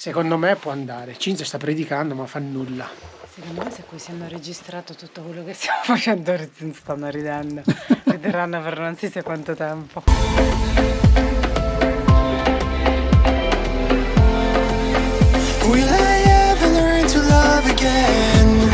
Secondo me può andare. Cinzia sta predicando ma fa nulla. Secondo me se così hanno registrato tutto quello che stiamo facendo stanno ridendo. Rideranno per non si sa quanto tempo. Will I ever learn to love again?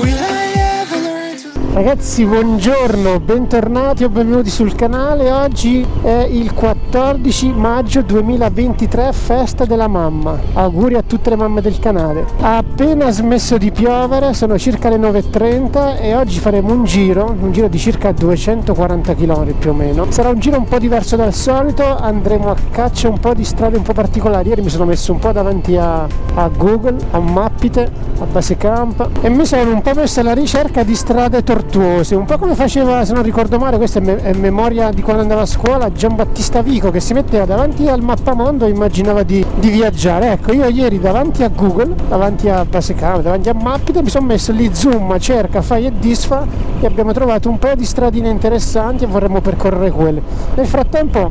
Will I ever learn to... Ragazzi, buongiorno, bentornati o benvenuti sul canale. Oggi è il 14 maggio 2023, festa della mamma. Auguri a tutte le mamme del canale. Ha appena smesso di piovere, sono circa le 9:30 e oggi faremo un giro di circa 240 km più o meno. Sarà un giro un po' diverso dal solito, andremo a caccia un po' di strade un po' particolari. Ieri mi sono messo un po' davanti a Google, a Mappite, a Basecamp e mi sono un po' messo alla ricerca di strade tortuose, un po' come faceva, se non ricordo male, questa è memoria di quando andava a scuola, Giambattista Vico, che si metteva davanti al mappamondo e immaginava di viaggiare. Ecco, io ieri davanti a Google, davanti a Basecamp, davanti a Mappite, mi sono messo lì, zoom, cerca, fai e disfa, e abbiamo trovato un paio di stradine interessanti e vorremmo percorrere quelle. Nel frattempo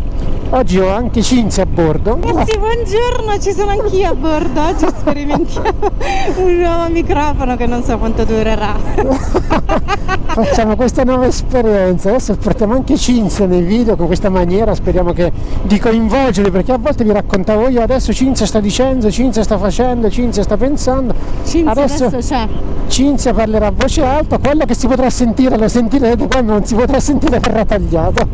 oggi ho anche Cinzia a bordo. Ragazzi, buongiorno, ci sono anch'io a bordo. Oggi sperimentiamo un nuovo microfono che non so quanto durerà. Facciamo questa nuova esperienza. Adesso portiamo anche Cinzia nei video con questa maniera, speriamo di coinvolgerli, perché a volte vi raccontavo io, adesso Cinzia sta dicendo, Cinzia sta facendo, Cinzia sta pensando. Cinzia adesso c'è. Cinzia parlerà a voce alta, quello che si potrà sentire lo sentirete, quando non si potrà sentire verrà tagliato.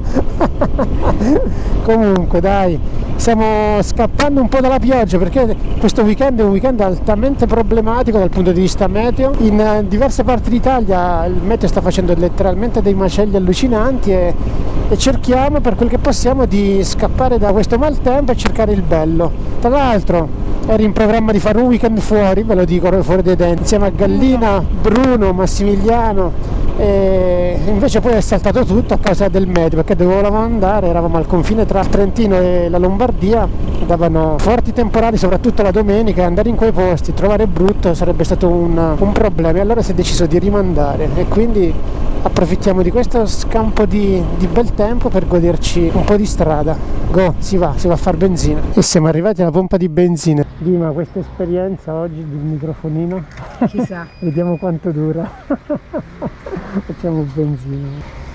Comunque dai, stiamo scappando un po' dalla pioggia, perché questo weekend è un weekend altamente problematico dal punto di vista meteo. In diverse parti d'Italia il meteo sta facendo letteralmente dei macelli allucinanti e cerchiamo per quel che possiamo di scappare da questo maltempo e cercare il bello. Tra l'altro ero in programma di fare un weekend fuori, ve lo dico, fuori dai denti, insieme a Gallina, Bruno, Massimiliano, e invece poi è saltato tutto a causa del meteo, perché dovevamo andare, eravamo al confine tra il Trentino e la Lombardia, davano forti temporali soprattutto la domenica, e andare in quei posti, trovare brutto sarebbe stato un problema, e allora si è deciso di rimandare e quindi approfittiamo di questo scampo di bel tempo per goderci un po' di strada. Go, si va a far benzina. E siamo arrivati alla pompa di benzina. Dima, questa esperienza oggi del microfonino, Chissà. vediamo quanto dura. Facciamo benzina.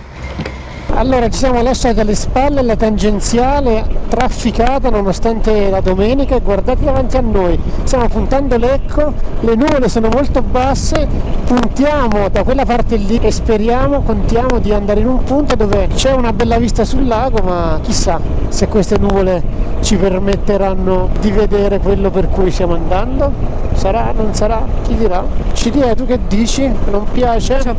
Allora, ci siamo lasciati alle spalle la tangenziale trafficata nonostante la domenica, e guardate davanti a noi, stiamo puntando Lecco, le nuvole sono molto basse, puntiamo da quella parte lì e contiamo di andare in un punto dove c'è una bella vista sul lago, ma chissà se queste nuvole ci permetteranno di vedere quello per cui stiamo andando. Sarà, non sarà, chi dirà? Cilia, tu che dici? Non piace? Non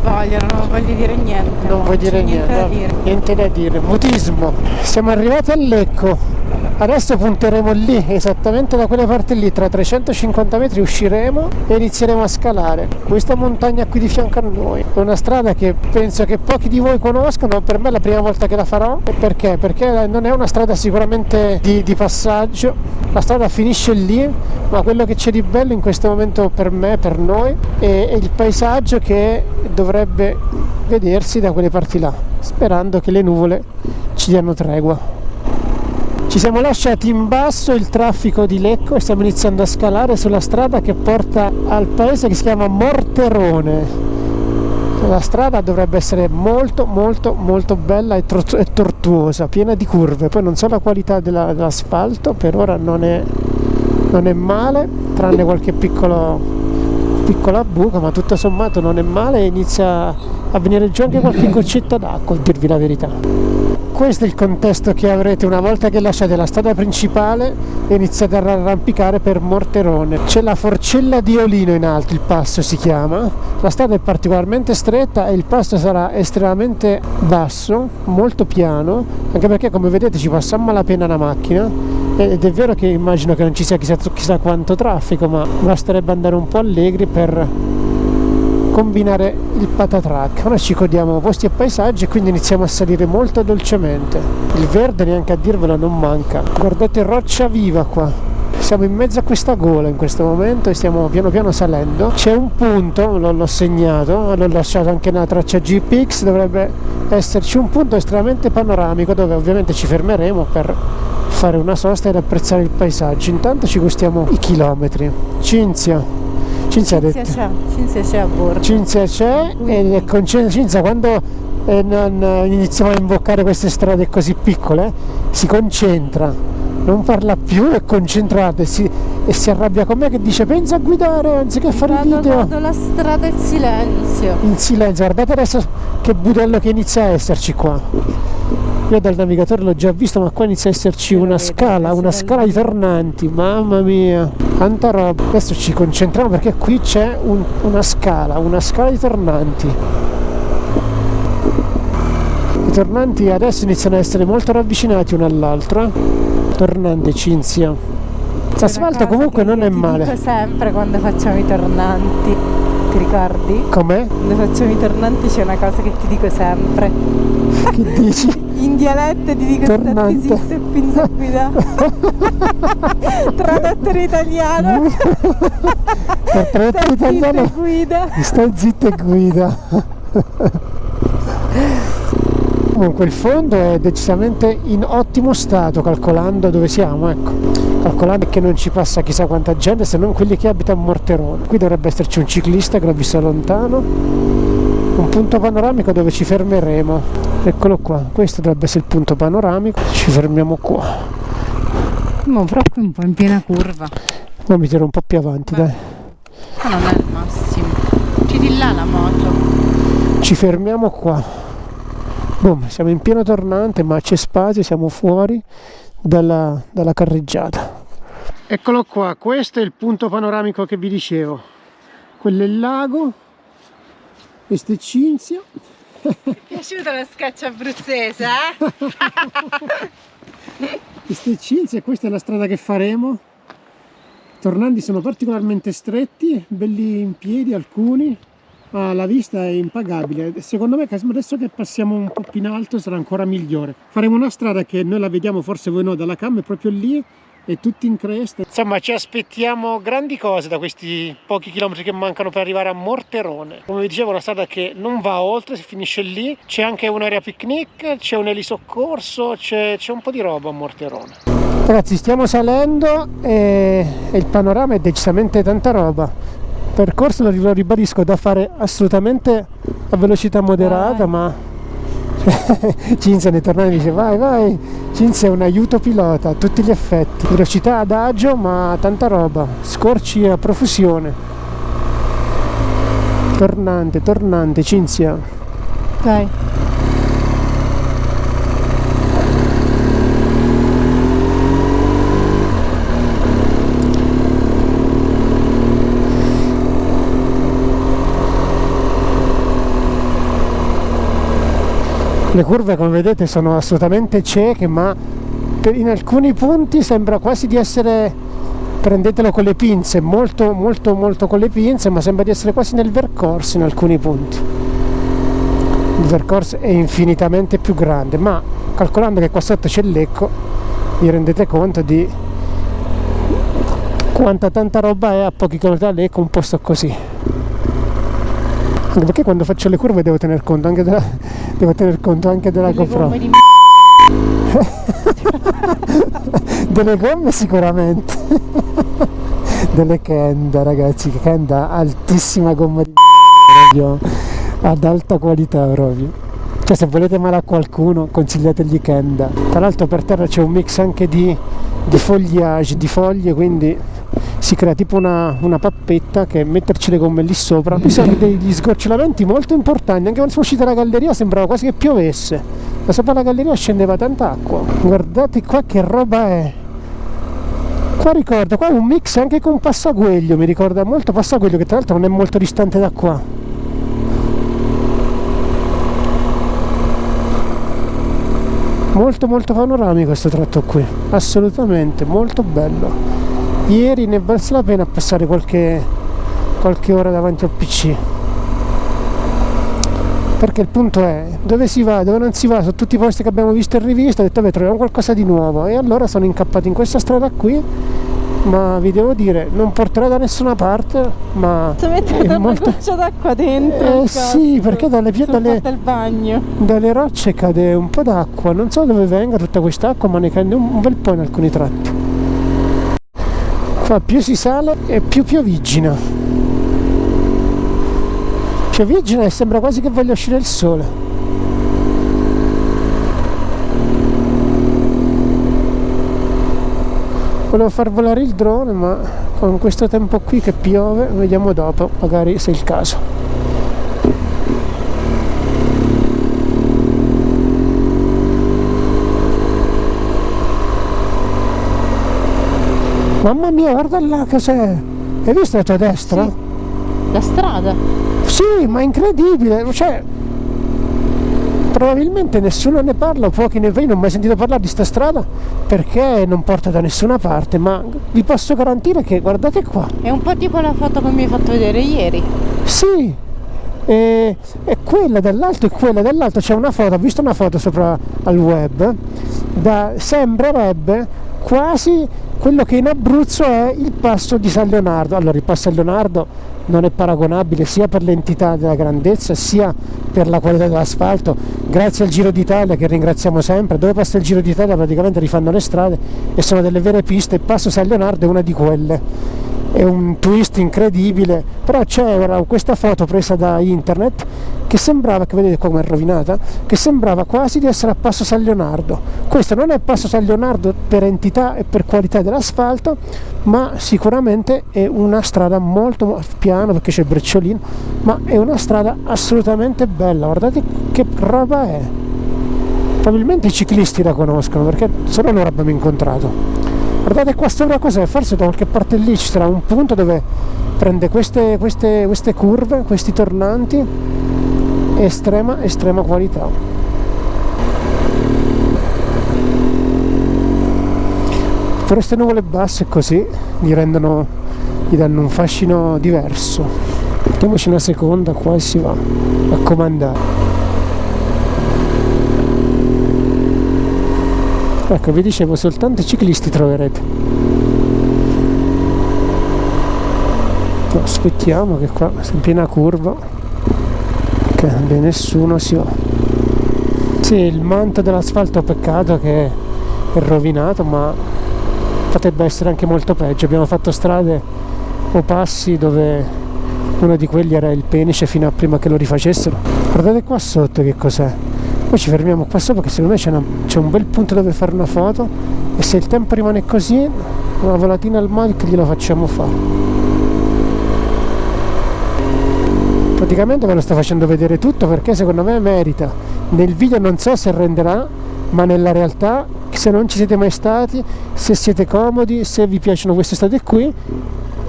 voglio dire niente. Non vuoi dire niente? Niente da dire. Mutismo. Siamo arrivati a Lecco. Adesso punteremo lì, esattamente da quelle parti lì, tra 350 metri usciremo e inizieremo a scalare questa montagna qui di fianco a noi. È una strada che penso che pochi di voi conoscano, per me è la prima volta che la farò. E perché? Perché non è una strada sicuramente di passaggio, la strada finisce lì, ma quello che c'è di bello in questo momento per me, per noi, è il paesaggio che dovrebbe vedersi da quelle parti là, sperando che le nuvole ci diano tregua. Ci siamo lasciati in basso il traffico di Lecco e stiamo iniziando a scalare sulla strada che porta al paese che si chiama Morterone. La strada dovrebbe essere molto molto molto bella e tortuosa, piena di curve. Poi non so la qualità dell'asfalto, per ora non è male, tranne qualche piccola buca, ma tutto sommato non è male, e inizia a venire giù anche qualche goccetta d'acqua, a dirvi la verità. Questo è il contesto che avrete una volta che lasciate la strada principale e iniziate a arrampicare per Morterone. C'è la Forcella di Olino in alto, il passo si chiama. La strada è particolarmente stretta e il passo sarà estremamente basso, molto piano, anche perché come vedete ci passa a malapena una macchina. Ed è vero che immagino che non ci sia chissà quanto traffico, ma basterebbe andare un po' allegri per combinare il patatrack. Ora ci godiamo posti e paesaggi e quindi iniziamo a salire molto dolcemente. Il verde, neanche a dirvelo, non manca. Guardate Roccia Viva qua. Siamo in mezzo a questa gola in questo momento e stiamo piano piano salendo. C'è un punto, l'ho segnato, l'ho lasciato anche nella traccia GPX, dovrebbe esserci un punto estremamente panoramico dove ovviamente ci fermeremo per fare una sosta ed apprezzare il paesaggio. Intanto ci gustiamo i chilometri. Cinzia ha detto Cinzia c'è a bordo. Cinzia c'è e con Cinzia quando non iniziamo a imboccare queste strade così piccole si concentra, non parla più, è concentrata e si arrabbia con me che dice pensa a guidare anziché fare i video. Vado la strada in silenzio. In silenzio, guardate adesso che budello che inizia a esserci qua. Io dal navigatore l'ho già visto, ma qua inizia a esserci una scala di tornanti, mamma mia, tanta roba. Adesso ci concentriamo perché qui c'è una scala di tornanti. I tornanti adesso iniziano a essere molto ravvicinati uno all'altro. Tornante Cinzia. L'asfalto comunque non è male. Dico sempre quando facciamo i tornanti, ti ricordi? Com'è? Quando facciamo i tornanti c'è una cosa che ti dico sempre. Che dici? In dialetto ti dico Tornante. stai zitto e pinza a guidare. Tradotto in italiano. Tradotto in italiano. Guida. Stai zitto e guida. Comunque il fondo è decisamente in ottimo stato calcolando dove siamo, ecco. Calcolando che non ci passa chissà quanta gente se non quelli che abitano a Morterone. Qui dovrebbe esserci un ciclista che l'ho visto da lontano. Un punto panoramico dove ci fermeremo. Eccolo qua, questo dovrebbe essere il punto panoramico. Ci fermiamo qua. Ma proprio un po' in piena curva. Ora mi tiro un po' più avanti, dai. Ma non è il massimo. Ci di là la moto. Ci fermiamo qua. Boom, siamo in pieno tornante, ma c'è spazio, siamo fuori dalla carreggiata. Eccolo qua, questo è il punto panoramico che vi dicevo. Quello è il lago, questo è Cinzia. Ti è piaciuto lo sketch abruzzese, eh? Questo è Cinzia e questa è la strada che faremo. I tornanti sono particolarmente stretti, belli in piedi alcuni. Ma la vista è impagabile. Secondo me adesso che passiamo un po' più in alto sarà ancora migliore. Faremo una strada che noi la vediamo, forse voi no, dalla cam, è proprio lì e tutti in cresta. Insomma, ci aspettiamo grandi cose da questi pochi chilometri che mancano per arrivare a Morterone. Come vi dicevo, è una strada che non va oltre, si finisce lì. C'è anche un'area picnic, c'è un elisoccorso, c'è un po' di roba a Morterone. Ragazzi, stiamo salendo e il panorama è decisamente tanta roba. Percorso, lo ribadisco, da fare assolutamente a velocità moderata, ma Cinzia nei tornanti dice vai, Cinzia è un aiuto pilota a tutti gli effetti, velocità ad agio ma tanta roba, scorci a profusione. Tornante Cinzia, Dai. le curve come vedete sono assolutamente cieche, ma in alcuni punti sembra quasi di essere, prendetelo con le pinze, molto con le pinze, ma sembra di essere quasi nel percorso in alcuni punti. Il percorso è infinitamente più grande, ma calcolando che qua sotto c'è Lecco vi rendete conto di quanta tanta roba è a pochi chilometri da Lecco un posto così. Anche perché quando faccio le curve devo tener conto anche della GoPro. Delle gomme sicuramente. Delle Kenda, ragazzi, Kenda altissima gomma di proprio ad alta qualità proprio. Cioè, se volete male a qualcuno consigliategli Kenda. Tra l'altro per terra c'è un mix anche di foliage, di foglie, quindi si crea tipo una pappetta che metterci le gomme lì sopra. Ci sono degli sgorciamenti molto importanti, anche quando siamo usciti dalla galleria sembrava quasi che piovesse, da sopra la galleria scendeva tanta acqua. Guardate qua che roba è. Qua ricorda, qua è un mix anche con Passagueglio, mi ricorda molto Passagueglio, che tra l'altro non è molto distante da qua. Molto panoramico questo tratto qui, assolutamente, molto bello. Ieri ne è valsa la pena passare qualche ora davanti al PC, perché il punto è dove si va, dove non si va. Su tutti i posti che abbiamo visto e rivisto ho detto vabbè, troviamo qualcosa di nuovo, e allora sono incappato in questa strada qui ma vi devo dire, non porterò da nessuna parte, ma Se mettete una goccia d'acqua dentro. sì, perché dalle il bagno. dalle rocce cade un po' d'acqua, non so dove venga tutta quest'acqua, ma ne cade un bel po' in alcuni tratti. Qua più si sale e più piovigina. Piovigina e sembra quasi che voglia uscire il sole. Volevo far volare il drone, ma con questo tempo qui che piove, vediamo dopo, magari se è il caso. Mamma mia, guarda là, cos'è? Hai visto la tua destra? Sì. La strada. Sì, ma incredibile, cioè probabilmente nessuno ne parla, o pochi ne vedono, non ho mai sentito parlare di sta strada perché non porta da nessuna parte, ma vi posso garantire che guardate qua. È un po' tipo la foto che mi hai fatto vedere ieri. Sì, è quella dall'alto e quella dall'alto, c'è una foto, ho visto una foto sopra al web, sembrerebbe quasi quello che in Abruzzo è il passo di San Leonardo. Allora, il passo San Leonardo non è paragonabile sia per l'entità della grandezza sia per la qualità dell'asfalto, grazie al Giro d'Italia che ringraziamo sempre. Dove passa il Giro d'Italia praticamente rifanno le strade e sono delle vere piste. Il passo San Leonardo è una di quelle, è un twist incredibile, però c'era questa foto presa da internet che sembrava, che vedete come è rovinata, che sembrava quasi di essere a passo San Leonardo. Questo non è passo San Leonardo per entità e per qualità dell'asfalto, ma sicuramente è una strada molto piano perché c'è il brecciolino, ma è una strada assolutamente bella. Guardate che roba è, probabilmente i ciclisti la conoscono perché solo loro abbiamo incontrato. Guardate qua sopra cos'è, forse da qualche parte lì ci sarà un punto dove prende queste curve, questi tornanti, estrema qualità. Per queste nuvole basse così gli danno un fascino diverso. Mettiamoci una seconda qua e si va a comandare. Ecco, vi dicevo, soltanto i ciclisti troverete. No, aspettiamo che qua è in piena curva, che nessuno si va. Sì, il manto dell'asfalto, peccato che è rovinato, ma potrebbe essere anche molto peggio. Abbiamo fatto strade o passi dove uno di quelli era il Penice fino a prima che lo rifacessero. Guardate qua sotto che cos'è. Poi ci fermiamo qua sopra perché secondo me c'è un bel punto dove fare una foto, e se il tempo rimane così una volatina al Mavic gliela facciamo fare. Praticamente ve lo sto facendo vedere tutto perché secondo me merita. Nel video non so se renderà, ma nella realtà, se non ci siete mai stati, se siete comodi, se vi piacciono queste strade qui,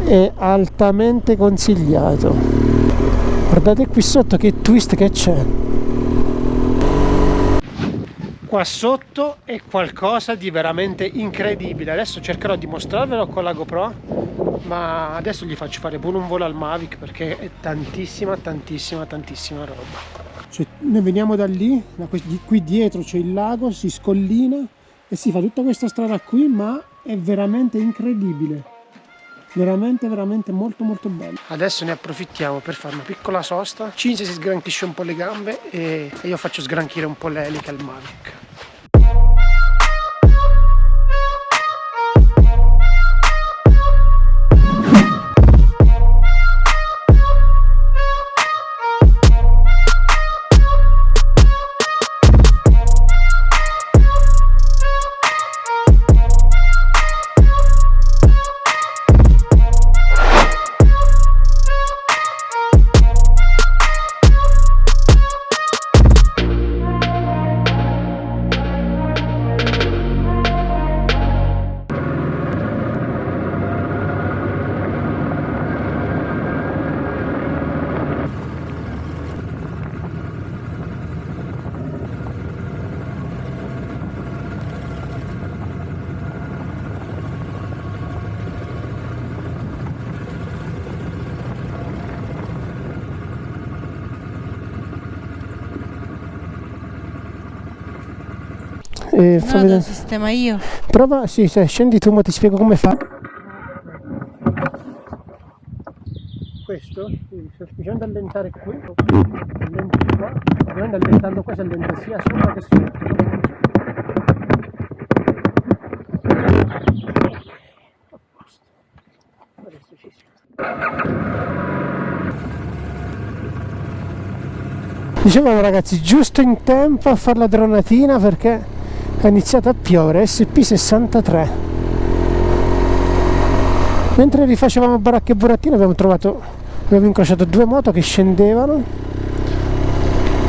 è altamente consigliato. Guardate qui sotto che twist che c'è. Qua sotto è qualcosa di veramente incredibile. Adesso cercherò di mostrarvelo con la GoPro, ma adesso gli faccio fare pure un volo al Mavic perché è tantissima roba. Cioè, noi veniamo da lì, qui dietro c'è il lago, si scollina e si fa tutta questa strada qui, ma è veramente incredibile. Veramente molto bello. Adesso ne approfittiamo per fare una piccola sosta. Cinzia si sgranchisce un po' le gambe e io faccio sgranchire un po' le eliche al Mavic. No, lo sistema io. Prova, sì, scendi tu, ma ti spiego come fa. questo, quindi semplicemente allentare qui, allenti qua, ovviamente allentando qua si allenta sia sopra che sotto. A posto. Adesso ci siamo. Dicevamo ragazzi, giusto in tempo a fare la dronatina perché è iniziato a piovere, SP63. Mentre rifacevamo baracche e burattini abbiamo incrociato due moto che scendevano.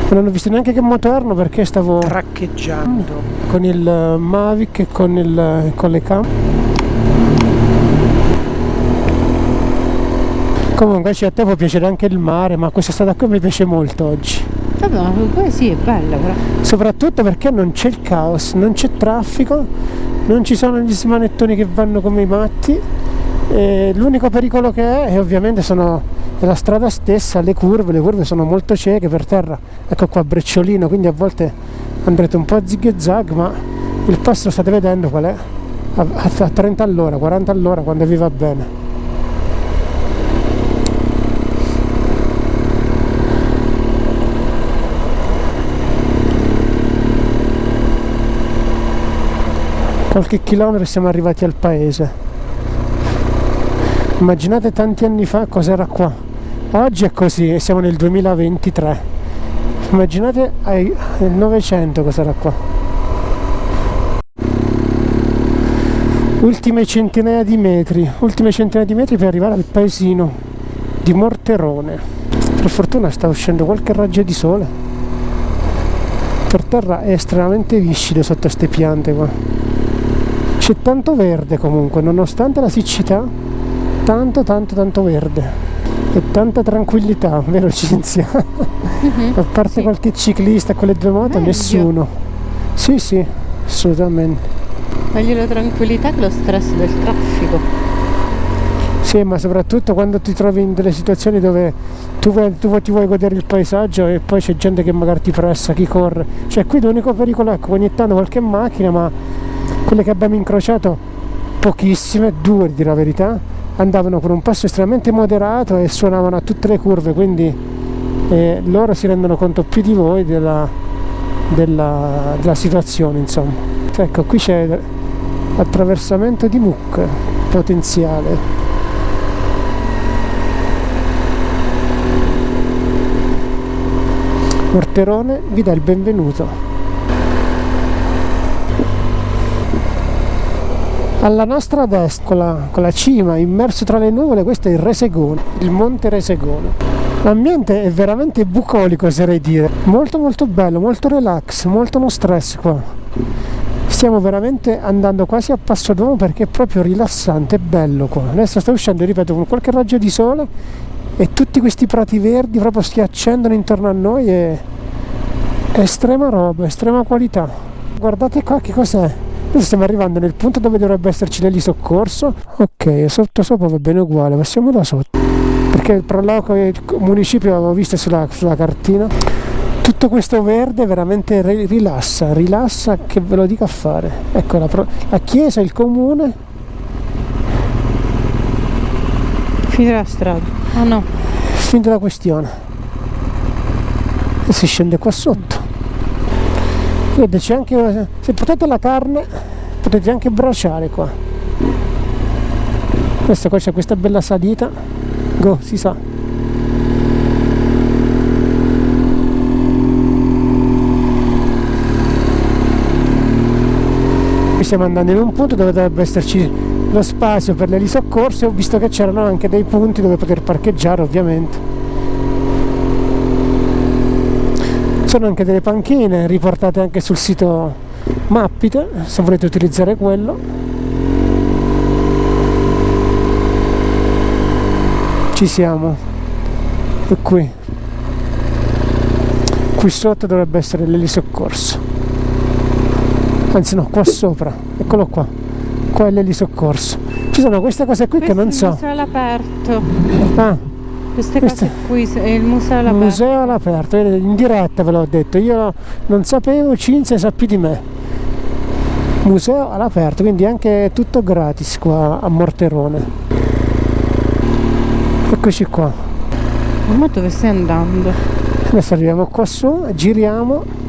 Non ho visto neanche che moto erano perché stavo traccheggiando con il Mavic e con le cam. Comunque a te può piacere anche il mare, ma questa strada qui mi piace molto oggi. Vabbè, ma poi sì, è bella però. Soprattutto perché non c'è il caos, non c'è traffico, non ci sono gli smanettoni che vanno come i matti. E l'unico pericolo che è ovviamente è la strada stessa, le curve sono molto cieche per terra. Ecco qua brecciolino, quindi a volte andrete un po' a zig e zag, ma il passo lo state vedendo qual è? A 30 all'ora, 40 all'ora quando vi va bene. Qualche chilometro siamo arrivati al paese. Immaginate tanti anni fa cos'era qua. Oggi è così e siamo nel 2023. Immaginate nel 900 cos'era qua. Ultime centinaia di metri per arrivare al paesino di Morterone. Per fortuna sta uscendo qualche raggio di sole. Per terra è estremamente viscido sotto queste piante qua. C'è tanto verde comunque, nonostante la siccità, tanto verde e tanta tranquillità, vero Cinzia? A parte sì. Qualche ciclista con le due moto, Meglio. nessuno. Sì, assolutamente. Meglio la tranquillità che lo stress del traffico. Sì, ma soprattutto quando ti trovi in delle situazioni dove tu ti vuoi godere il paesaggio e poi c'è gente che magari ti pressa, chi corre. Cioè qui l'unico pericolo è che ogni tanto qualche macchina, ma quelle che abbiamo incrociato pochissime, due di dire la verità, andavano con un passo estremamente moderato e suonavano a tutte le curve, quindi loro si rendono conto più di voi della situazione, insomma. Ecco, qui c'è attraversamento di mucche potenziale. Morterone vi dà il benvenuto. Alla nostra destra, con la cima immerso tra le nuvole, questo è il Resegone, il Monte Resegone. L'ambiente è veramente bucolico, oserei dire. Molto bello, molto relax, molto no stress qua. Stiamo veramente andando quasi a passo d'uomo perché è proprio rilassante, è bello qua. Adesso sta uscendo, ripeto, con qualche raggio di sole e tutti questi prati verdi proprio schiaccendono intorno a noi. È estrema roba, estrema qualità. Guardate qua che cos'è. Adesso stiamo arrivando nel punto dove dovrebbe esserci l'elisoccorso. Ok, sopra va bene uguale, passiamo da sotto. Perché il proloco e il municipio l'avevo visto sulla cartina. Tutto questo verde veramente rilassa che ve lo dica a fare. Ecco la chiesa, il comune. Fine della strada. Ah no. Finita la questione. E si scende qua sotto. Vedete, c'è anche, se potete la carne potete anche braciare qua. Questa qua c'è questa bella salita. Go, si sa. Qui stiamo andando in un punto dove dovrebbe esserci lo spazio per l'elisoccorso e ho visto che c'erano anche dei punti dove poter parcheggiare, ovviamente. Sono anche delle panchine riportate anche sul sito Mappite, se volete utilizzare quello. Ci siamo. E qui sotto dovrebbe essere l'elisoccorso, anzi no, qua sopra, eccolo qua è l'elisoccorso. Ci sono queste cose qui che non so. Il museo all'aperto. Ah, Queste cose qui è il museo all'aperto. Museo all'aperto, in diretta ve l'ho detto, io non sapevo, Cinzia sa più di me. Museo all'aperto, quindi anche tutto gratis qua a Morterone. Eccoci qua. Ma dove stai andando? Adesso arriviamo qua su, giriamo.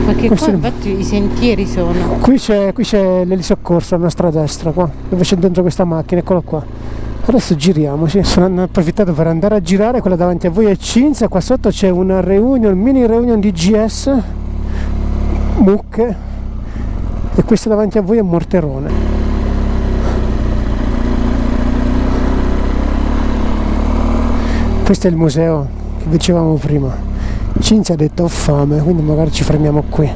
Perché Questo qua è- infatti i sentieri sono. Qui c'è l'elisoccorso a nostra destra, qua, dove c'è dentro questa macchina, eccolo qua. Adesso giriamo, sì. Hanno approfittato per andare a girare, quella davanti a voi è Cinzia, qua sotto c'è una reunion, mini reunion di GS, mucche, e questa davanti a voi è Morterone. Questo è il museo che dicevamo prima. Cinzia ha detto ho fame, quindi magari ci fermiamo qui.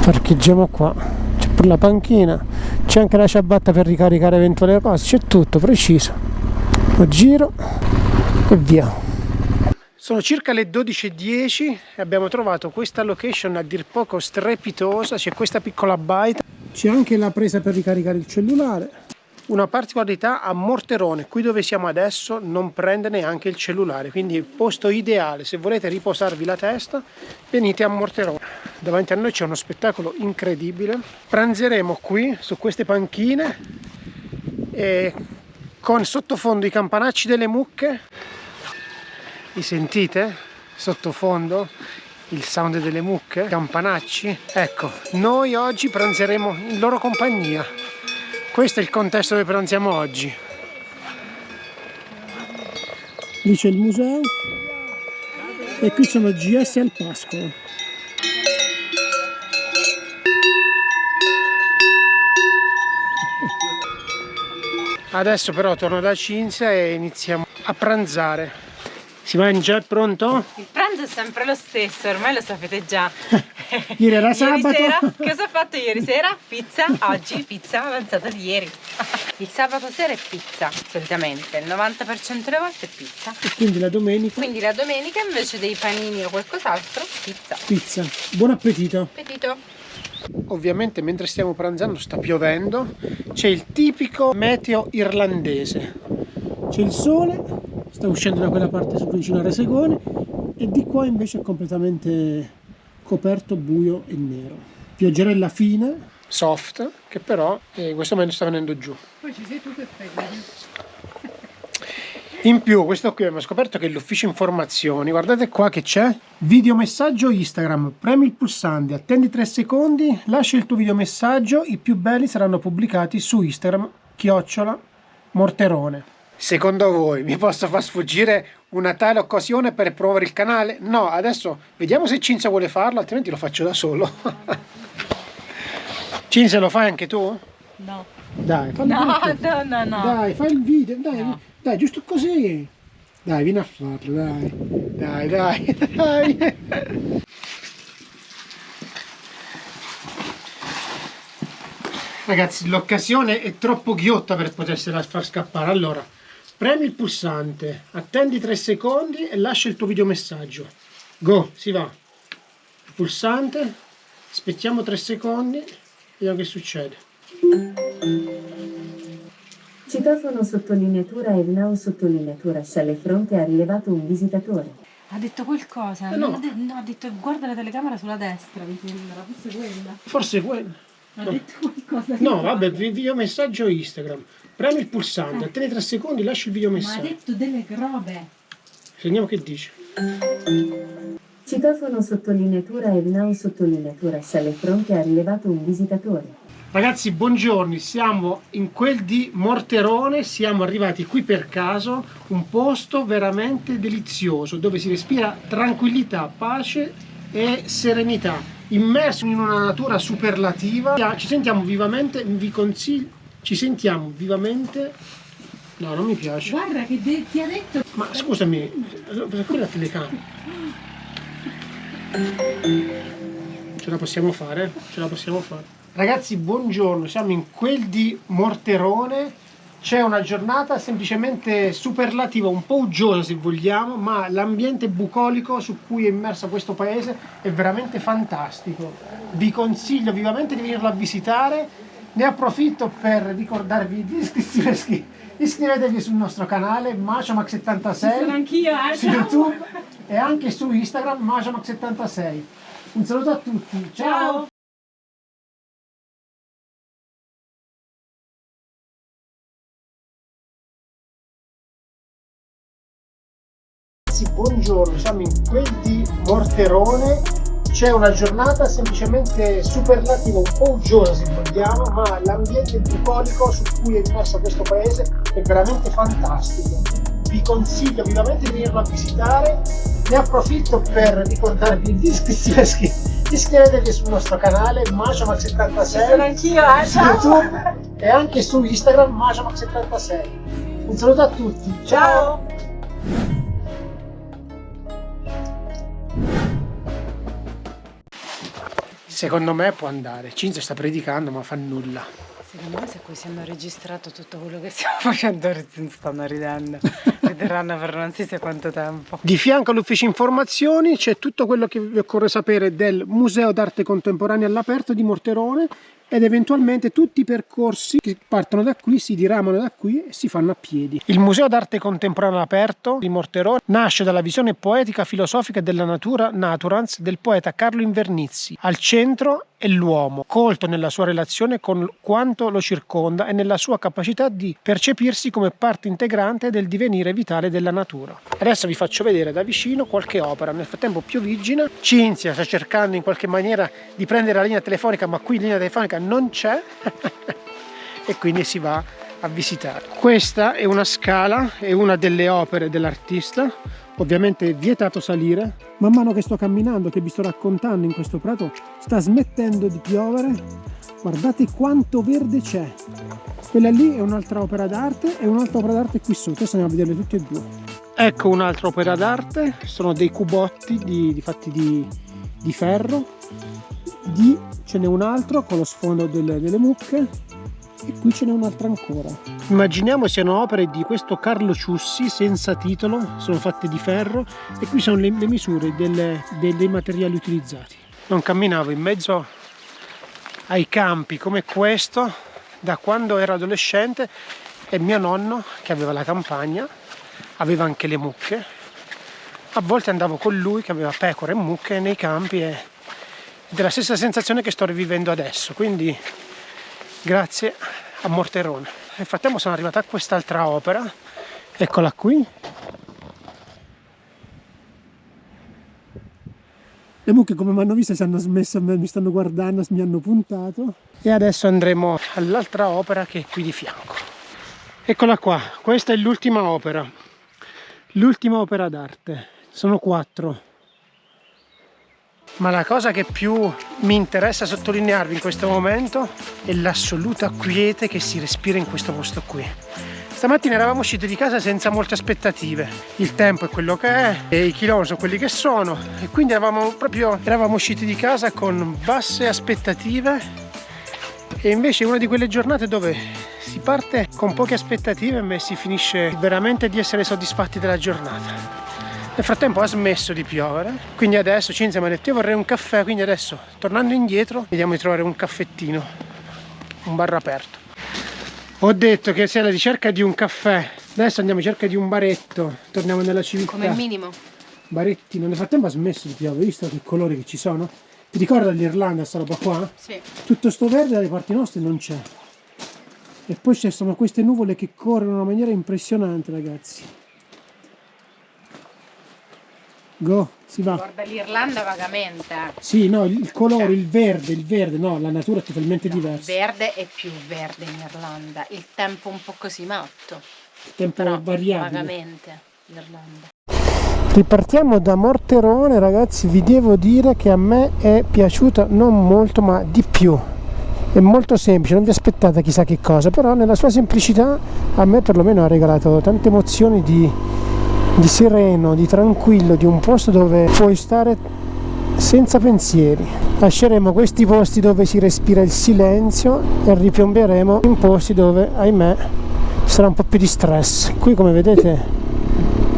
Parcheggiamo qua. C'è pure la panchina, c'è anche la ciabatta per ricaricare eventuali cose, c'è tutto preciso. Lo giro e via. Sono circa le 12:10 e abbiamo trovato questa location a dir poco strepitosa. C'è questa piccola baita, c'è anche la presa per ricaricare il cellulare. Una particolarità a Morterone, qui dove siamo adesso, non prende neanche il cellulare, quindi il posto ideale se volete riposarvi la testa, venite a Morterone. Davanti a noi c'è uno spettacolo incredibile. Pranzeremo qui su queste panchine e con sottofondo i campanacci delle mucche. Li sentite? Sottofondo il sound delle mucche, campanacci. Ecco, noi oggi pranzeremo in loro compagnia. Questo è il contesto dove pranziamo oggi. Lì c'è il museo e qui sono GS al Pascolo. Adesso però torno da Cinzia e iniziamo a pranzare. Si mangia? È pronto? Il pranzo è sempre lo stesso, ormai lo sapete già. Ieri era sabato. Sera, cosa ho fatto ieri sera? Pizza, oggi pizza avanzata di ieri. Il sabato sera è pizza, solitamente, il 90% delle volte è pizza. E quindi la domenica Quindi la domenica invece dei panini o qualcos'altro, pizza. pizza. Buon appetito. Appetito. Ovviamente mentre stiamo pranzando sta piovendo. C'è il tipico meteo irlandese. C'è il sole, sta uscendo da quella parte su vicino a Resegone, e di qua invece è completamente coperto, buio e nero. Pioggerella fine, soft, che però in questo momento sta venendo giù. Poi ci sei tu che fai. In più, questo qui abbiamo scoperto che è l'ufficio informazioni. Guardate qua che c'è. Videomessaggio Instagram. Premi il pulsante, attendi 3 secondi, lascia il tuo videomessaggio. I più belli saranno pubblicati su Instagram, @Morterone. Secondo voi mi posso far sfuggire una tale occasione per promuovere il canale? No, adesso vediamo se Cinzia vuole farlo, altrimenti lo faccio da solo. Cinzia, lo fai anche tu? No. Dai, fallo pure tu. No. Dai, fai il video, dai, No. dai, giusto così. Dai, vieni a farlo, dai. Dai. Ragazzi, l'occasione è troppo ghiotta per potersela far scappare. Allora, premi il pulsante, attendi 3 secondi e lascia il tuo videomessaggio. Go, si va. Pulsante, aspettiamo 3 secondi, vediamo che succede. Citofono sottolineatura e now sottolineatura sale fronte ha rilevato un visitatore. Ha detto qualcosa? No. No, ha detto guarda la telecamera sulla destra, mi sembra, forse quella. Forse quello. Ha detto qualcosa di No, qua. vabbè, videomessaggio Instagram. Premi il pulsante, attendi 3 secondi, lascia il Ma ha videomessaggio. detto delle robe. Vediamo che dice. Citofono sottolineatura e now sottolineatura sale fronte ha rilevato un visitatore. Ragazzi, buongiorno, siamo in quel di Morterone, siamo arrivati qui per caso, un posto veramente delizioso dove si respira tranquillità, pace e serenità, immersi in una natura superlativa. Ci sentiamo vivamente, vi consiglio, ci sentiamo vivamente. No, non mi piace. Guarda che ti ha detto. Ma scusami, quella telecamera. Ce la possiamo fare? Ce la possiamo fare. Ragazzi, buongiorno, siamo in quel di Morterone. C'è una giornata semplicemente superlativa, un po' uggiosa se vogliamo, ma l'ambiente bucolico su cui è immerso questo paese è veramente fantastico. Vi consiglio vivamente di venirlo a visitare. Ne approfitto per ricordarvi di iscrivetevi sul nostro canale Maciamax76 Sono anch'io, su YouTube e anche su Instagram Maciamax76. Un saluto a tutti, ciao. ragazzi, buongiorno, siamo in quel di Morterone. C'è una giornata semplicemente superlativa, un po' uggiosa se vogliamo, ma l'ambiente bucolico su cui è immerso questo paese è veramente fantastico. Vi consiglio vivamente di venirlo a visitare. Ne approfitto per ricordarvi di iscrivetevi sul nostro canale Majomax76. Sono anch'io, su ciao! YouTube e anche su Instagram Majomax76. Un saluto a tutti, ciao! Secondo me può andare. Cinzia sta predicando ma fa nulla. Secondo me se così hanno registrato tutto quello che stiamo facendo stanno ridendo. Riderranno per non si sa quanto tempo. Di fianco all'ufficio informazioni c'è tutto quello che vi occorre sapere del Museo d'Arte Contemporanea all'aperto di Morterone ed eventualmente tutti i percorsi che partono da qui, si diramano da qui e si fanno a piedi. Il Museo d'Arte Contemporanea all'aperto di Morterone nasce dalla visione poetica filosofica della natura, Naturans, del poeta Carlo Invernizzi. Al centro è l'uomo, colto nella sua relazione con quanto lo circonda e nella sua capacità di percepirsi come parte integrante del divenire vitale della natura. Adesso vi faccio vedere da vicino qualche opera. Nel frattempo pioviggina, Cinzia sta cercando in qualche maniera di prendere la linea telefonica, ma qui linea telefonica non c'è e quindi si va a visitare. Questa è una scala, è una delle opere dell'artista. Ovviamente è vietato salire. Man mano che sto camminando, che vi sto raccontando in questo prato, sta smettendo di piovere. Guardate quanto verde c'è. Quella lì è un'altra opera d'arte e un'altra opera d'arte qui sotto. Adesso andiamo a vederle tutte e due. Ecco un'altra opera d'arte, sono dei cubotti fatti di ferro. Ce n'è un altro con lo sfondo delle mucche. E qui ce n'è un'altra ancora. Immaginiamo siano opere di questo Carlo Ciussi senza titolo, sono fatte di ferro e qui sono le misure dei materiali utilizzati. Non camminavo in mezzo ai campi come questo da quando ero adolescente e mio nonno, che aveva la campagna, aveva anche le mucche. A volte andavo con lui che aveva pecore e mucche nei campi ed è la stessa sensazione che sto rivivendo adesso, quindi grazie a Morterone. Nel frattempo sono arrivata a quest'altra opera, eccola qui. Le mucche come mi hanno visto si hanno smesso, mi stanno guardando, mi hanno puntato. E adesso andremo all'altra opera che è qui di fianco. Eccola qua, questa è l'ultima opera d'arte. Sono 4. Ma la cosa che più mi interessa sottolinearvi in questo momento è l'assoluta quiete che si respira in questo posto qui. Stamattina eravamo usciti di casa senza molte aspettative. Il tempo è quello che è e i chilometri sono quelli che sono e quindi eravamo usciti di casa con basse aspettative e invece è una di quelle giornate dove si parte con poche aspettative ma si finisce veramente di essere soddisfatti della giornata. Nel frattempo ha smesso di piovere, quindi adesso Cinzia mi ha detto io vorrei un caffè, quindi adesso tornando indietro vediamo di trovare un caffettino, un bar aperto. Ho detto che sei alla ricerca di un caffè, adesso andiamo in cerca di un baretto, torniamo nella civiltà. Come minimo. Barettino, nel frattempo ha smesso di piovere, visto che colori che ci sono? Ti ricorda l'Irlanda sta roba qua? Sì. Tutto sto verde dalle parti nostre non c'è. E poi ci sono queste nuvole che corrono in una maniera impressionante, ragazzi. Go, si va. Guarda l'Irlanda vagamente. Sì, no, il colore, il verde, no, la natura è totalmente diversa. Il verde è più verde in Irlanda, il tempo un po' così matto. Il tempo Però variabile. vagamente l'Irlanda. Ripartiamo da Morterone, ragazzi, vi devo dire che a me è piaciuta non molto ma di più. È molto semplice, non vi aspettate chissà che cosa, però nella sua semplicità a me perlomeno ha regalato tante emozioni di sereno, di tranquillo, di un posto dove puoi stare senza pensieri. Lasceremo questi posti dove si respira il silenzio e ripiomberemo in posti dove, ahimè, sarà un po' più di stress. Qui, come vedete,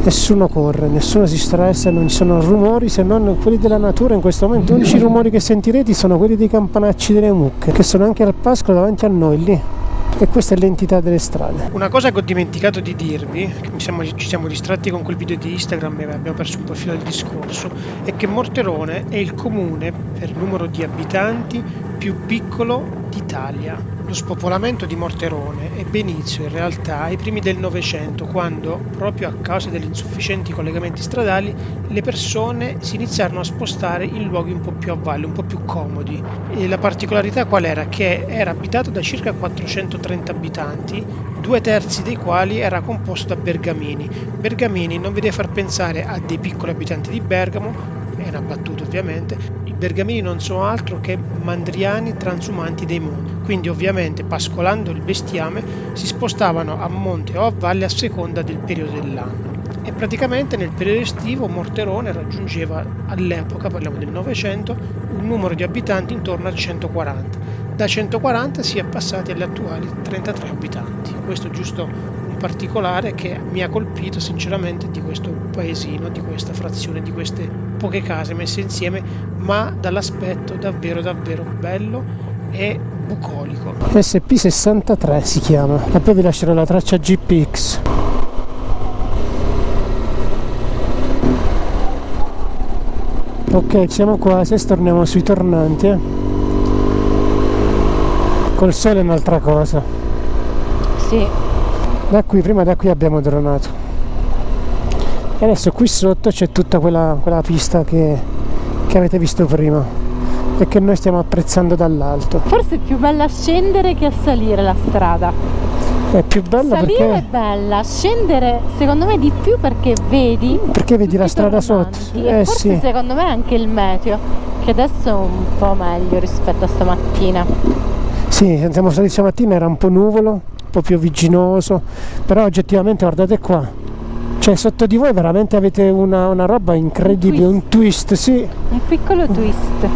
nessuno corre, nessuno si stressa, non ci sono rumori se non quelli della natura in questo momento. Gli unici rumori che sentirete sono quelli dei campanacci delle mucche, che sono anche al pascolo davanti a noi lì. E questa è l'entità delle strade. Una cosa che ho dimenticato di dirvi, che ci siamo distratti con quel video di Instagram e abbiamo perso un po' il filo del discorso, è che Morterone è il comune per numero di abitanti più piccolo d'Italia. Lo spopolamento di Morterone ebbe inizio in realtà ai primi del Novecento, quando, proprio a causa degli insufficienti collegamenti stradali, le persone si iniziarono a spostare in luoghi un po' più a valle, un po' più comodi. E la particolarità qual era? Che era abitato da circa 430 abitanti, 2/3 dei quali era composto da bergamini. Bergamini non vi deve far pensare a dei piccoli abitanti di Bergamo, è una battuta ovviamente. I bergamini non sono altro che mandriani transumanti dei monti, quindi ovviamente pascolando il bestiame si spostavano a monte o a valle a seconda del periodo dell'anno. E praticamente nel periodo estivo Morterone raggiungeva all'epoca, parliamo del Novecento, un numero di abitanti intorno a 140. Da 140 si è passati agli attuali 33 abitanti. Questo è giusto un particolare che mi ha colpito sinceramente di questo paesino, di questa frazione, di queste poche case messe insieme, ma dall'aspetto davvero davvero bello e bucolico. SP63 si chiama, e poi vi lascerò la traccia GPX. Ok, siamo quasi, torniamo sui tornanti. Col sole è un'altra cosa. Sì. Prima da qui abbiamo dronato. E adesso qui sotto c'è tutta quella pista che avete visto prima e che noi stiamo apprezzando dall'alto. Forse è più bella scendere che a salire la strada. È più bella salire perché... è bella, scendere secondo me di più perché vedi la strada sotto. E forse sì. Secondo me anche il meteo, che adesso è un po' meglio rispetto a stamattina. Sì, siamo stati stamattina, era un po' nuvolo, un po' piovigginoso, però oggettivamente guardate qua, cioè sotto di voi veramente avete una roba incredibile, un twist, sì. Un piccolo twist.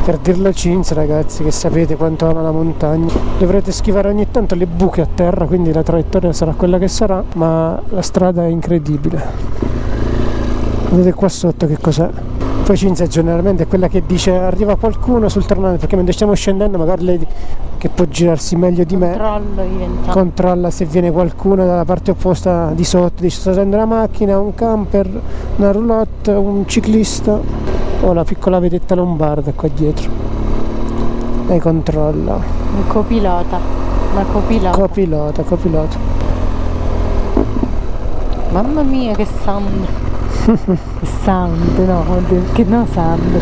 Per dirlo Cinzia, ragazzi, che sapete quanto ama la montagna, dovrete schivare ogni tanto le buche a terra, quindi la traiettoria sarà quella che sarà, ma la strada è incredibile. Vedete qua sotto che cos'è? Poi Cinzia generalmente è quella che dice arriva qualcuno sul tornante, perché mentre stiamo scendendo magari lei, che può girarsi meglio di me, controlla se viene qualcuno dalla parte opposta di sotto, dice sta usando una macchina, un camper, una roulotte, un ciclista. O la piccola vedetta lombarda qua dietro. Lei controlla. Un copilota. Una copilota. Copilota. Mamma mia che sound. Sound, no, che no sound.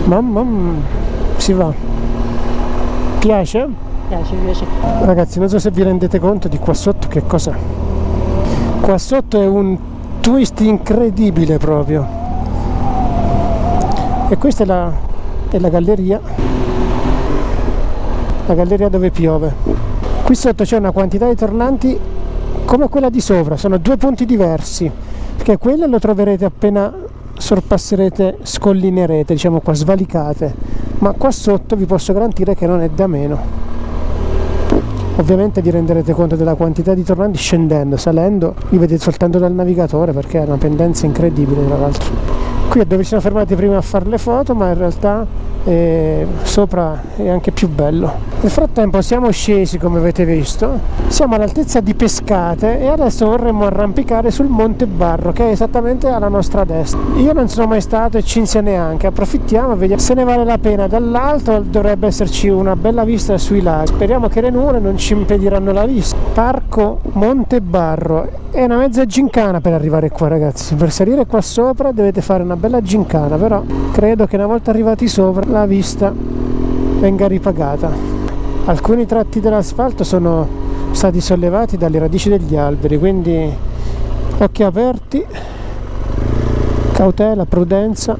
Mamma. Si va. Piace? Piace. Ragazzi, non so se vi rendete conto di qua sotto che cos'è. Qua sotto è un twist incredibile proprio. E questa è la galleria dove piove. Qui sotto c'è una quantità di tornanti come quella di sopra, sono due punti diversi, perché quello lo troverete appena sorpasserete, scollinerete, diciamo qua, svalicate, ma qua sotto vi posso garantire che non è da meno. Ovviamente vi renderete conto della quantità di tornanti scendendo, salendo li vedete soltanto dal navigatore, perché è una pendenza incredibile tra l'altro. Qui è dove ci siamo fermati prima a fare le foto, ma in realtà sopra è anche più bello. Nel frattempo siamo scesi, come avete visto, siamo all'altezza di Pescate e adesso vorremmo arrampicare sul Monte Barro, che è esattamente alla nostra destra. Io non sono mai stato e Cinzia neanche, approfittiamo e vediamo se ne vale la pena. Dall'alto dovrebbe esserci una bella vista sui laghi, speriamo che le nuvole non ci impediranno la vista. Parco Monte Barro, è una mezza gincana per arrivare qua, ragazzi. Per salire qua sopra dovete fare una bella gincana, però credo che una volta arrivati sopra la vista venga ripagata. Alcuni tratti dell'asfalto sono stati sollevati dalle radici degli alberi, quindi occhi aperti, cautela, prudenza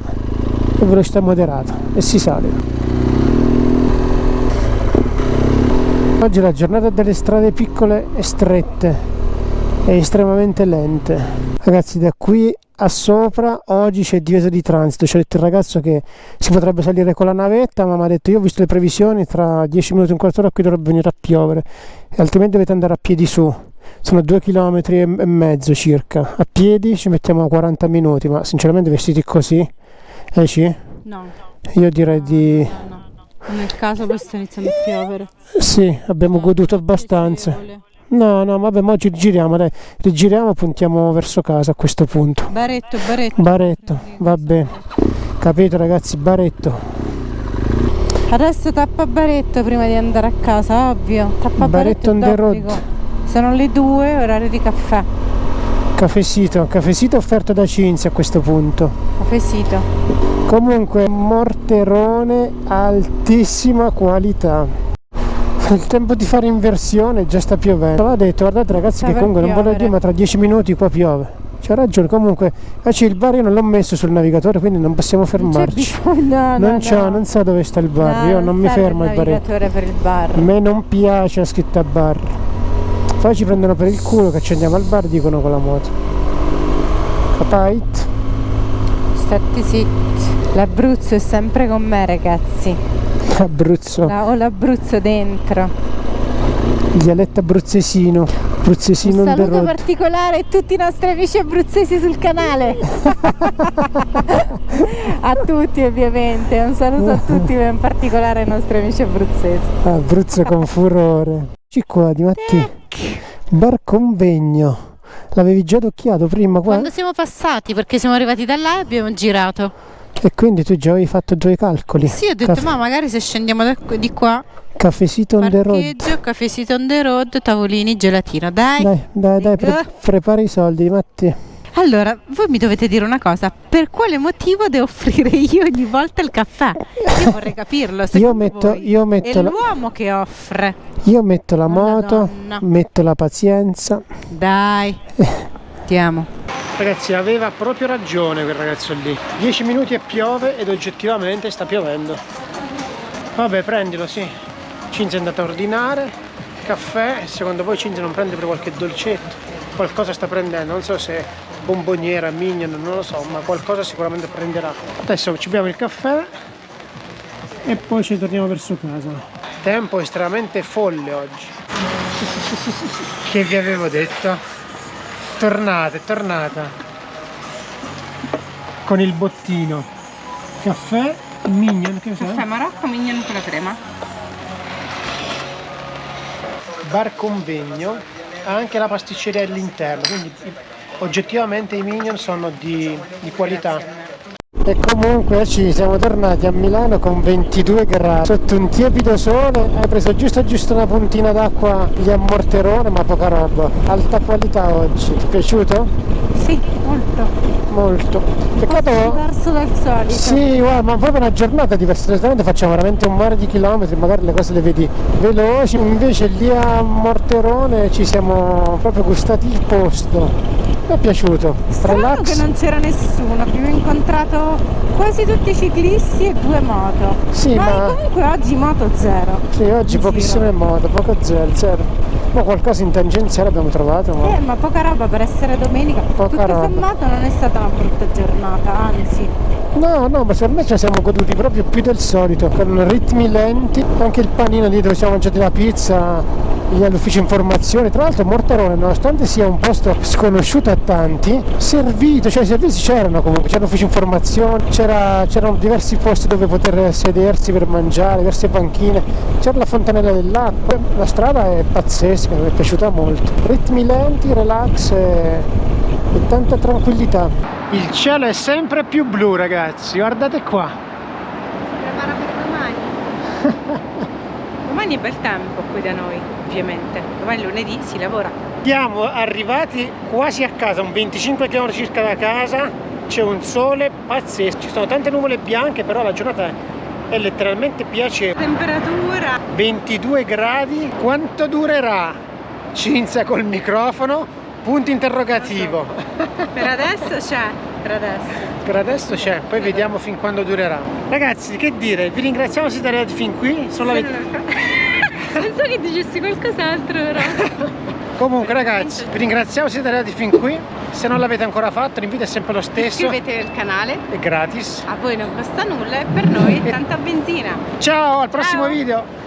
e velocità moderata e si sale. Oggi è la giornata delle strade piccole e strette e estremamente lente. Ragazzi, da qui a sopra oggi c'è divieto di transito. Ci ha detto il ragazzo che si potrebbe salire con la navetta, ma mi ha detto io ho visto le previsioni, tra 10 minuti e un quarto d'ora qui dovrebbe venire a piovere e altrimenti dovete andare a piedi su. Sono 2,5 km circa, a piedi ci mettiamo 40 minuti, ma sinceramente vestiti così No, io direi di no. Nel caso poi sta iniziando a piovere. sì, abbiamo goduto abbastanza. No, vabbè, ma oggi rigiriamo, puntiamo verso casa a questo punto. Baretto. Baretto, va bene. Capito, ragazzi, baretto. Adesso tappa baretto prima di andare a casa, ovvio. Tappa Baretto on the road. d'obbligo. Sono le 2, orario di caffè. Caffesito offerto da Cinzia a questo punto. Caffesito. Comunque morterone altissima qualità. Il tempo di fare inversione già sta piovendo. Aveva detto, guardate ragazzi, Sta che per comunque non volevo piovere. dire, ma tra 10 minuti qua piove. C'ha ragione, comunque il bar io non l'ho messo sul navigatore, quindi non possiamo fermarci. Non so dove sta il bar, io non mi fermo al bar. Per il bar. A me non piace la scritta bar. Poi ci prendono per il culo che ci andiamo al bar, dicono con la moto. Capait? Stati zitti. L'Abruzzo è sempre con me, ragazzi. Abruzzo, Ho l'Abruzzo dentro. dialetto abruzzesino. Abruzzesino Un on the saluto road. particolare a tutti i nostri amici abruzzesi sul canale. A tutti ovviamente. Un saluto a tutti, ma in particolare ai nostri amici abruzzesi. Abruzzo con furore. Eccoci qua di Mattia. Bar Convegno. L'avevi già occhiato prima qua? Quando siamo passati, perché siamo arrivati da là e abbiamo girato. E quindi tu già avevi fatto 2 calcoli. Sì, ho detto, ma magari se scendiamo di qua, Caffesito on the road. parcheggio, caffesito on the road, tavolini, gelatino. Dai. Dai, prepara i soldi, Matti. Allora, voi mi dovete dire una cosa, per quale motivo devo offrire io ogni volta il caffè? Io vorrei capirlo, secondo voi. È l'uomo che offre. Io metto la Non la moto, donna. metto la pazienza. Dai, ti amo. Ragazzi, aveva proprio ragione quel ragazzo lì. 10 minuti e piove ed oggettivamente sta piovendo. Vabbè, prendilo, sì. Cinzia è andata a ordinare caffè. Secondo voi Cinzia non prende per qualche dolcetto? Qualcosa sta prendendo, non so se bomboniera, minion, non lo so, ma qualcosa sicuramente prenderà. Adesso ci beviamo il caffè e poi ci torniamo verso casa. Tempo estremamente folle oggi. Che vi avevo detto? Tornata con il bottino. Caffè, minion, che Caffè Marocco, mignon con la crema. Bar Convegno ha anche la pasticceria all'interno, quindi oggettivamente i minion sono di qualità. E comunque ci siamo tornati a Milano con 22 gradi sotto un tiepido sole. Hai preso giusto una puntina d'acqua di ammorterone, ma poca roba. Alta qualità oggi. Ti è piaciuto? Sì, molto. Peccato. Diverso dal solito. Sì, guarda, ma proprio una giornata diversa. Solitamente facciamo veramente un mare di chilometri, magari le cose le vedi veloci. Invece lì a Morterone ci siamo proprio gustati il posto. Mi è piaciuto. Strano Relax. che non c'era nessuno, abbiamo incontrato quasi tutti i cliclisti e 2 moto. Sì, ma comunque oggi moto zero. sì, oggi in pochissime giro. moto, poco zero. Ma qualcosa in tangenziale abbiamo trovato, ma Ma poca roba per essere domenica. Poca Tutto roba. sommato non è stata una brutta giornata, anzi. no, ma secondo me ce la siamo goduti proprio più del solito, con ritmi lenti. Anche il panino lì dove siamo mangiati la pizza, lì all'ufficio informazioni. Tra l'altro Morterone, nonostante sia un posto sconosciuto a tanti, servito, cioè i servizi c'erano comunque, c'era l'ufficio informazioni, c'erano diversi posti dove poter sedersi per mangiare, diverse panchine, c'era la fontanella dell'acqua. La strada è pazzesca, mi è piaciuta molto. Ritmi lenti, relax e tanta tranquillità. Il cielo è sempre più blu, ragazzi, guardate qua. Si prepara per domani. Domani è bel tempo qui da noi, ovviamente. Domani lunedì si lavora. Siamo arrivati quasi a casa, un 25 km circa da casa, c'è un sole pazzesco, ci sono tante nuvole bianche, però la giornata è letteralmente piacevole. Temperatura 22 gradi, quanto durerà? Cinzia col microfono, punto interrogativo. per adesso c'è, Per adesso c'è, poi vediamo fin quando durerà. Ragazzi, che dire, vi ringraziamo se siete arrivati fin qui. Penso che dicessi qualcos'altro però. Comunque ragazzi, vi ringraziamo se siete arrivati fin qui. Se non l'avete ancora fatto, l'invito è sempre lo stesso. Iscrivetevi al canale, È gratis. a voi non costa nulla e per noi è tanta benzina. Ciao, al prossimo video.